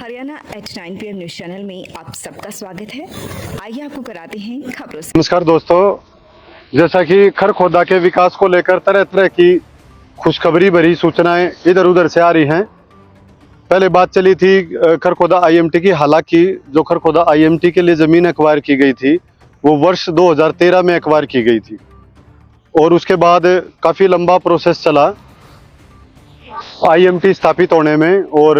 Haryana H9 PM news channel में आप सबका स्वागत है। आइए आपको कराते हैं खबरों से। नमस्कार दोस्तों, जैसा कि खरखोदा के विकास को लेकर तरह तरह की खुशखबरी भरी सूचनाएं इधर उधर से आ रही हैं। पहले बात चली थी खरखोदा IMT की। हालांकि जो खरखोदा IMT के लिए ज़मीन एक्वायर की गई थी वो वर्ष 2013 में एक्वायर की गई थी और उसके बाद काफ़ी लंबा प्रोसेस चला IMT स्थापित होने में और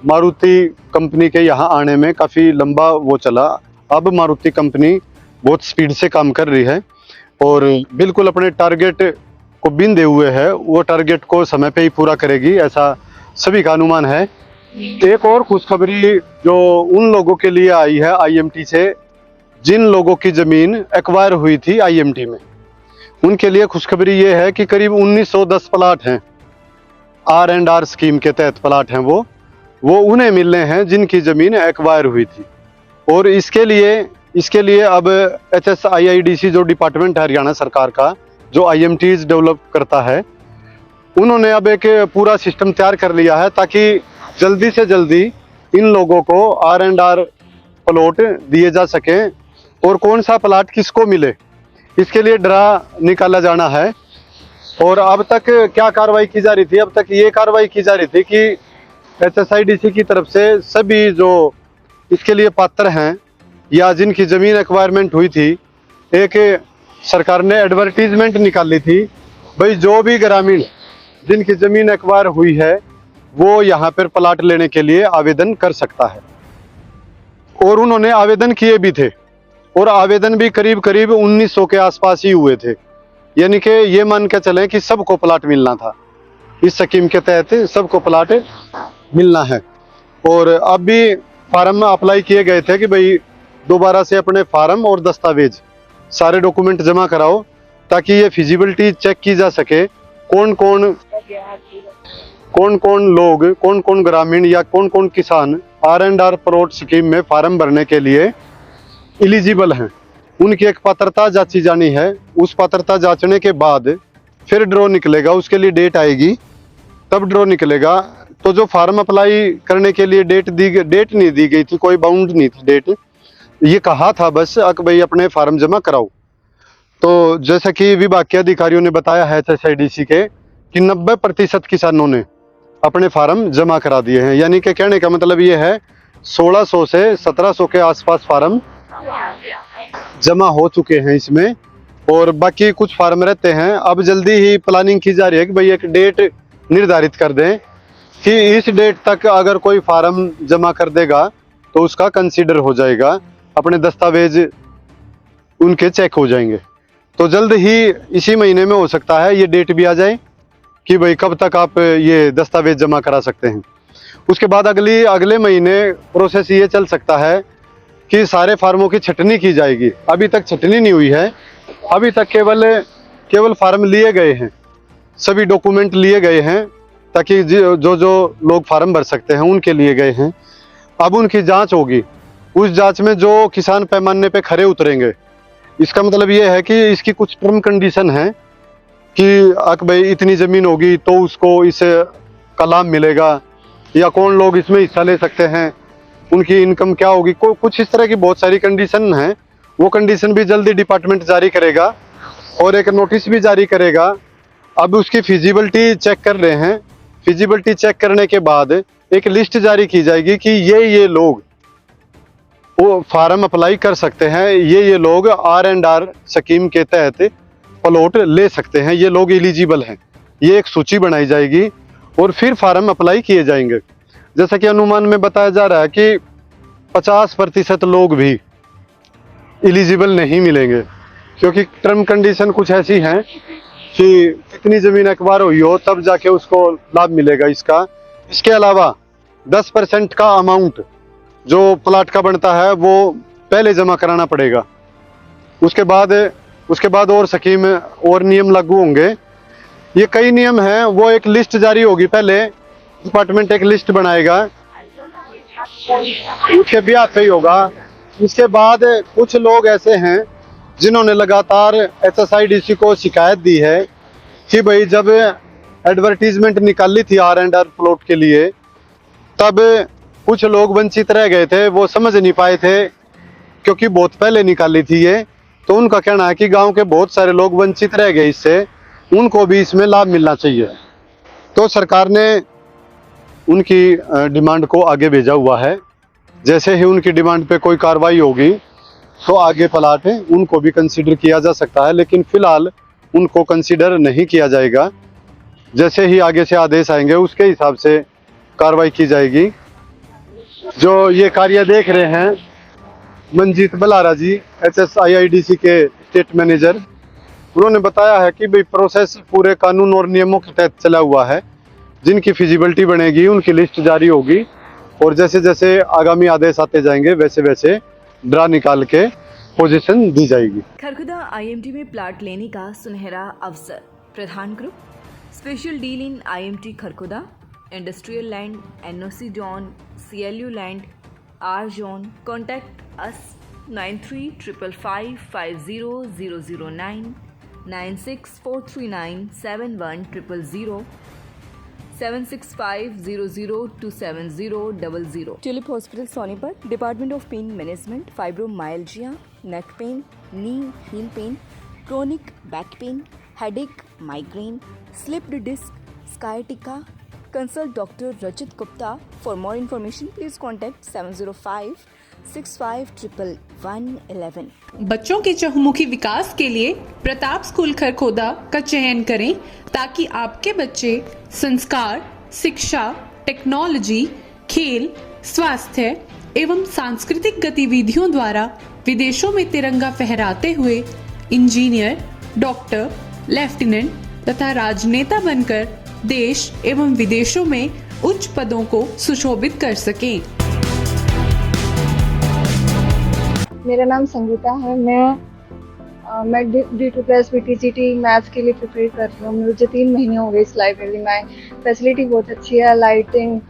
मारुति कंपनी के यहाँ आने में काफ़ी लंबा वो चला। अब मारुति कंपनी बहुत स्पीड से काम कर रही है और बिल्कुल अपने टारगेट को बिंदे हुए है, वो टारगेट को समय पे ही पूरा करेगी, ऐसा सभी का अनुमान है। एक और खुशखबरी जो उन लोगों के लिए आई है IMT से जिन लोगों की ज़मीन एक्वायर हुई थी IMT में, उनके लिए खुशखबरी ये है कि करीब 1910 प्लाट हैं, R&R स्कीम के तहत प्लाट हैं वो उन्हें मिलने हैं जिनकी ज़मीन एक्वायर हुई थी। और इसके लिए अब HSIIDC जो डिपार्टमेंट है हरियाणा सरकार का, जो IMTs डेवलप करता है, उन्होंने अब एक पूरा सिस्टम तैयार कर लिया है ताकि जल्दी से जल्दी इन लोगों को R&R प्लॉट दिए जा सकें और कौन सा प्लाट किसको मिले इसके लिए ड्रा निकाला जाना है। और अब तक क्या कार्रवाई की जा रही थी? अब तक ये कार्रवाई की जा रही थी कि HSIDC की तरफ से सभी जो इसके लिए पात्र हैं या जिनकी ज़मीन एक्वायरमेंट हुई थी, एक सरकार ने एडवर्टीजमेंट निकाली थी, भाई जो भी ग्रामीण जिनकी ज़मीन एक्वायर हुई है वो यहाँ पर प्लाट लेने के लिए आवेदन कर सकता है। और उन्होंने आवेदन किए भी थे और आवेदन भी करीब 1900 के आसपास ही हुए थे, यानी कि ये मान के चलें कि सबको प्लाट मिलना था। इस स्कीम के तहत सबको प्लाट मिलना है। और अब भी फार्म अप्लाई किए गए थे कि भाई दोबारा से अपने फार्म और दस्तावेज सारे डॉक्यूमेंट जमा कराओ ताकि ये फिजिबिलिटी चेक की जा सके कौन कौन लोग, कौन कौन ग्रामीण या कौन कौन किसान R&R प्लॉट स्कीम में फार्म भरने के लिए एलिजिबल हैं। उनकी एक पात्रता जांची जानी है। उस पात्रता जांचने के बाद फिर ड्रॉ निकलेगा, उसके लिए डेट आएगी, तब ड्रॉ निकलेगा। तो जो फार्म अप्लाई करने के लिए डेट नहीं दी गई थी, कोई बाउंड नहीं थी डेट, ये कहा था बस कि भाई अपने फार्म जमा कराओ। तो जैसा कि विभाग के अधिकारियों ने बताया है HSIDC के कि 90% किसानों ने अपने फार्म जमा करा दिए हैं। यानी कि कहने का मतलब ये है 1600 से 1700 के आसपास फार्म जमा हो चुके हैं इसमें, और बाकी कुछ फार्म रहते हैं। अब जल्दी ही प्लानिंग की जा रही है कि भाई एक डेट निर्धारित कर दें कि इस डेट तक अगर कोई फार्म जमा कर देगा तो उसका कंसीडर हो जाएगा, अपने दस्तावेज उनके चेक हो जाएंगे। तो जल्द ही इसी महीने में हो सकता है ये डेट भी आ जाए कि भाई कब तक आप ये दस्तावेज जमा करा सकते हैं। उसके बाद अगले महीने प्रोसेस ये चल सकता है कि सारे फार्मों की छटनी की जाएगी। अभी तक छटनी नहीं हुई है, अभी तक केवल फार्म लिए गए हैं, सभी डॉक्यूमेंट लिए गए हैं ताकि जो लोग फार्म भर सकते हैं उनके लिए गए हैं। अब उनकी जांच होगी, उस जांच में जो किसान पैमाने पे खरे उतरेंगे, इसका मतलब ये है कि इसकी कुछ टर्म कंडीशन है कि भाई इतनी ज़मीन होगी तो उसको इस का लाभ मिलेगा, या कौन लोग इसमें हिस्सा ले सकते हैं, उनकी इनकम क्या होगी, कुछ इस तरह की बहुत सारी कंडीशन हैं। वो कंडीशन भी जल्दी डिपार्टमेंट जारी करेगा और एक नोटिस भी जारी करेगा। अब उसकी फिजिबिलिटी चेक कर रहे हैं। फिजिबिलिटी चेक करने के बाद एक लिस्ट जारी की जाएगी कि ये लोग वो फार्म अप्लाई कर सकते हैं, ये लोग R&R स्कीम के तहत प्लॉट ले सकते हैं, ये लोग एलिजिबल हैं। ये एक सूची बनाई जाएगी और फिर फार्म अप्लाई किए जाएंगे। जैसा कि अनुमान में बताया जा रहा है कि 50% लोग भी एलिजिबल नहीं मिलेंगे, क्योंकि टर्म कंडीशन कुछ ऐसी हैं कि इतनी ज़मीन एक्वायर हुई हो तब जाके उसको लाभ मिलेगा इसका। इसके अलावा 10% का अमाउंट जो प्लाट का बनता है वो पहले जमा कराना पड़ेगा। उसके बाद और स्कीम और नियम लागू होंगे। ये कई नियम हैं, वो एक लिस्ट जारी होगी। पहले डिपार्टमेंट एक लिस्ट बनाएगा, उसके ब्याह पे ही होगा। इसके बाद कुछ लोग ऐसे हैं जिन्होंने लगातार HSIDC को शिकायत दी है कि भाई जब एडवर्टीजमेंट निकाली थी R&R प्लॉट के लिए, तब कुछ लोग वंचित रह गए थे, वो समझ नहीं पाए थे क्योंकि बहुत पहले निकाली थी ये। तो उनका कहना है कि गांव के बहुत सारे लोग वंचित रह गए इससे, उनको भी इसमें लाभ मिलना चाहिए। तो सरकार ने उनकी डिमांड को आगे भेजा हुआ है। जैसे ही उनकी डिमांड पे कोई कार्रवाई होगी तो आगे प्लाट उनको भी कंसीडर किया जा सकता है, लेकिन फिलहाल उनको कंसीडर नहीं किया जाएगा। जैसे ही आगे से आदेश आएंगे उसके हिसाब से कार्रवाई की जाएगी। जो ये कार्य देख रहे हैं मंजीत बलारा जी, HSIIDC के स्टेट मैनेजर, उन्होंने बताया है कि भाई प्रोसेस पूरे कानून और नियमों के तहत चला हुआ है। जिनकी फिजिबिलिटी बनेगी उनकी लिस्ट जारी होगी और जैसे जैसे आगामी आदेश आते जाएंगे वैसे वैसे ड्रा निकाल के पोजीशन दी जाएगी। खरखुदा IMT में प्लाट लेने का सुनहरा अवसर। Pradhan group special deal in IMT Kharkhoda, industrial land, NOC zone, CLU land, R zone. Contact us 9355500009, 9643971000, 7650027000। Tulip hospital Sonipat, department of pain management, fibromyalgia, neck pain, knee heel pain, chronic back pain, headache, migraine, slipped disc, sciatica. Consult doctor Rachit Gupta. For more information please contact 705651111। बच्चों के चहुमुखी विकास के लिए Pratap school Kharkhoda का चयन करें ताकि आपके बच्चे संस्कार, शिक्षा, टेक्नोलॉजी, खेल, स्वास्थ्य एवं सांस्कृतिक गतिविधियों द्वारा विदेशों में तिरंगा फहराते हुए इंजीनियर, डॉक्टर, लेफ्टिनेंट तथा राजनेता बनकर देश एवं विदेशों में उच्च पदों को सुशोभित कर सकें। मेरा नाम संगीता है। मैं D2+ BTCT मैथ्स के लिए प्रिपेयर कर रही हूँ। मुझे 3 महीने हो गए इस लाइब्रेरी में। फैसिलिटी बहुत अच्छी है, लाइटिंग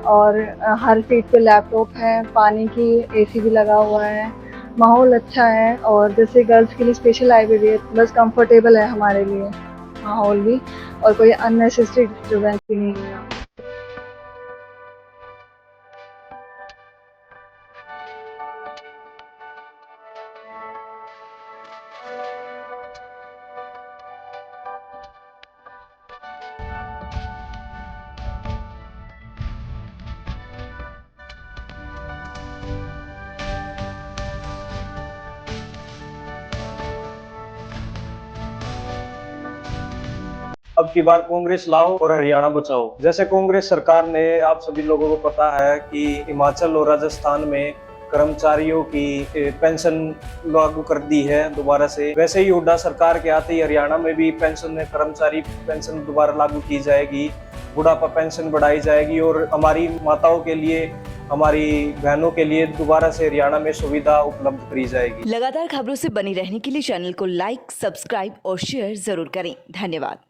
और हर सीट पे लैपटॉप है, पानी की AC भी लगा हुआ है, माहौल अच्छा है। और जैसे गर्ल्स के लिए स्पेशल लाइब्रेरी है, बस कंफर्टेबल है हमारे लिए माहौल भी, और कोई अननेसेसरी डिस्टर्बेंस भी नहीं है। अब की बार कांग्रेस लाओ और हरियाणा बचाओ। जैसे कांग्रेस सरकार ने, आप सभी लोगों को पता है कि हिमाचल और राजस्थान में कर्मचारियों की पेंशन लागू कर दी है दोबारा से। वैसे ही हुड्डा सरकार के आते ही हरियाणा में भी कर्मचारी पेंशन दोबारा लागू की जाएगी, बुढ़ापा पेंशन बढ़ाई जाएगी और हमारी माताओं के लिए, हमारी बहनों के लिए दोबारा से हरियाणा में सुविधा उपलब्ध करी जाएगी। लगातार खबरों से बनी रहने के लिए चैनल को लाइक, सब्सक्राइब और शेयर जरूर करें। धन्यवाद।